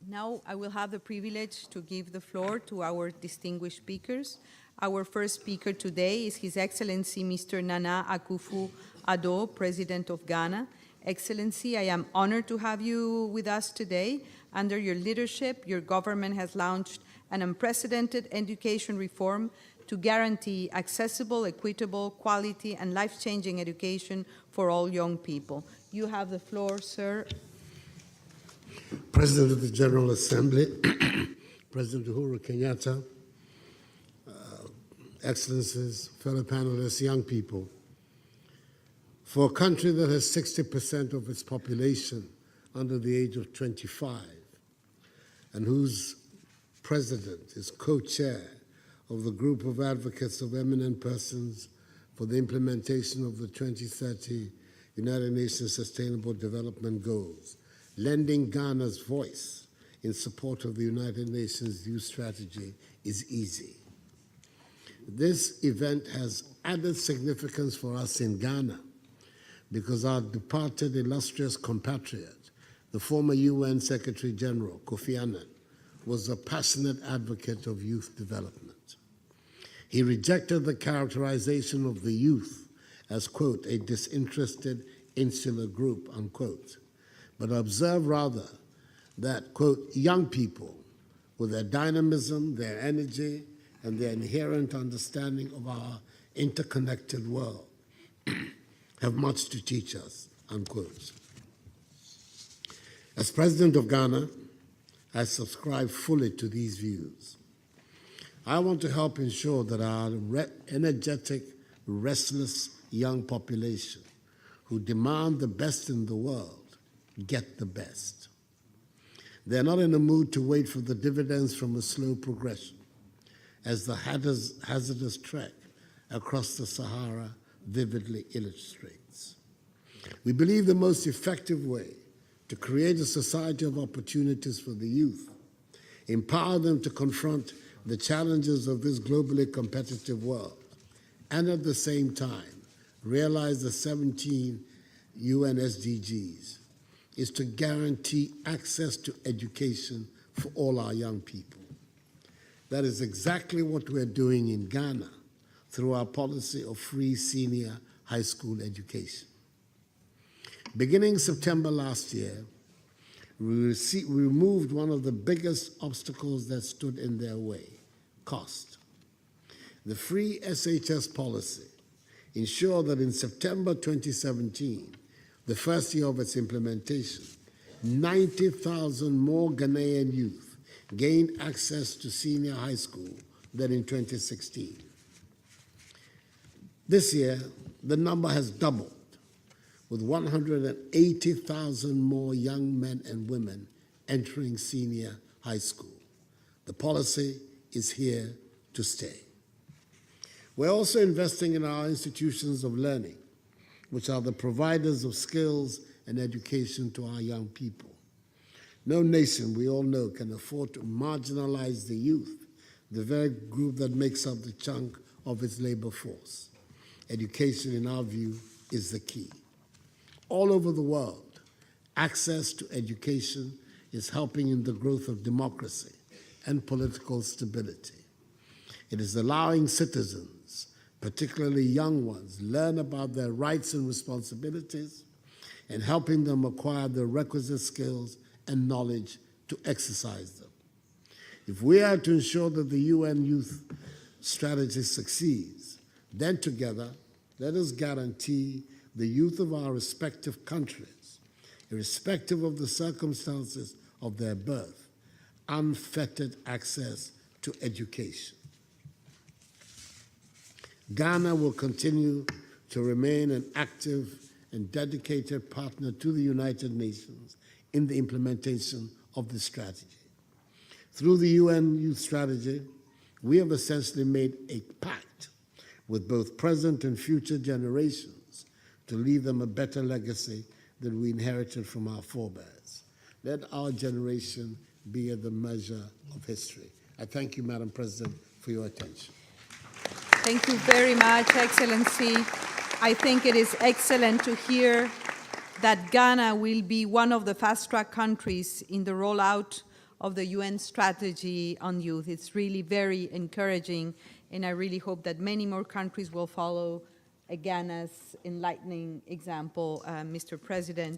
Now I will have the privilege to give the floor to our distinguished speakers. Our first speaker today is His Excellency Mr. Nana Akufo-Addo, President of Ghana. Excellency, I am honored to have you with us today. Under your leadership, your government has launched an unprecedented education reform to guarantee accessible, equitable, quality, and life-changing education for all young people. You have the floor, sir. President of the General Assembly, President Uhuru Kenyatta, Excellencies, fellow panelists, young people. For a country that has 60% of its population under the age of 25, and whose president is co-chair of the group of advocates of eminent persons for the implementation of the 2030 United Nations Sustainable Development Goals, lending Ghana's voice in support of the United Nations Youth Strategy is easy. This event has added significance for us in Ghana because our departed illustrious compatriot, the former UN Secretary General, Kofi Annan, was a passionate advocate of youth development. He rejected the characterization of the youth as, quote, a disinterested insular group, unquote, but observed rather that, quote, young people with their dynamism, their energy, and their inherent understanding of our interconnected world have much to teach us, unquote. As President of Ghana, I subscribe fully to these views. I want to help ensure that our energetic, restless young population who demand the best in the world get the best. They're not in a mood to wait for the dividends from a slow progression, as the hazardous trek across the Sahara vividly illustrates. We believe the most effective way to create a society of opportunities for the youth, empower them to confront the challenges of this globally competitive world, and at the same time realize the 17 UN SDGs, is to guarantee access to education for all our young people. That is exactly what we're doing in Ghana through our policy of free senior high school education. Beginning September last year, we removed one of the biggest obstacles that stood in their way, cost. The free SHS policy ensured that in September 2017, the first year of its implementation, 90,000 more Ghanaian youth gained access to senior high school than in 2016. This year, the number has doubled, with 180,000 more young men and women entering senior high school. The policy is here to stay. We're also investing in our institutions of learning, which are the providers of skills and education to our young people. No nation, we all know, can afford to marginalize the youth, the very group that makes up the chunk of its labor force. Education, in our view, is the key. All over the world, access to education is helping in the growth of democracy and political stability. It is allowing citizens, particularly young ones, learn about their rights and responsibilities and helping them acquire the requisite skills and knowledge to exercise them. If we are to ensure that the UN Youth Strategy succeeds, then together, let us guarantee the youth of our respective countries, irrespective of the circumstances of their birth, unfettered access to education. Ghana will continue to remain an active and dedicated partner to the United Nations in the implementation of this strategy. Through the UN Youth Strategy, we have essentially made a pact with both present and future generations to leave them a better legacy than we inherited from our forebears. Let our generation be the measure of history. I thank you, Madam President, for your attention. Thank you very much, Excellency. I think it is excellent to hear that Ghana will be one of the fast-track countries in the rollout of the UN strategy on youth. It's really very encouraging, and I really hope that many more countries will follow Ghana's enlightening example, Mr. President.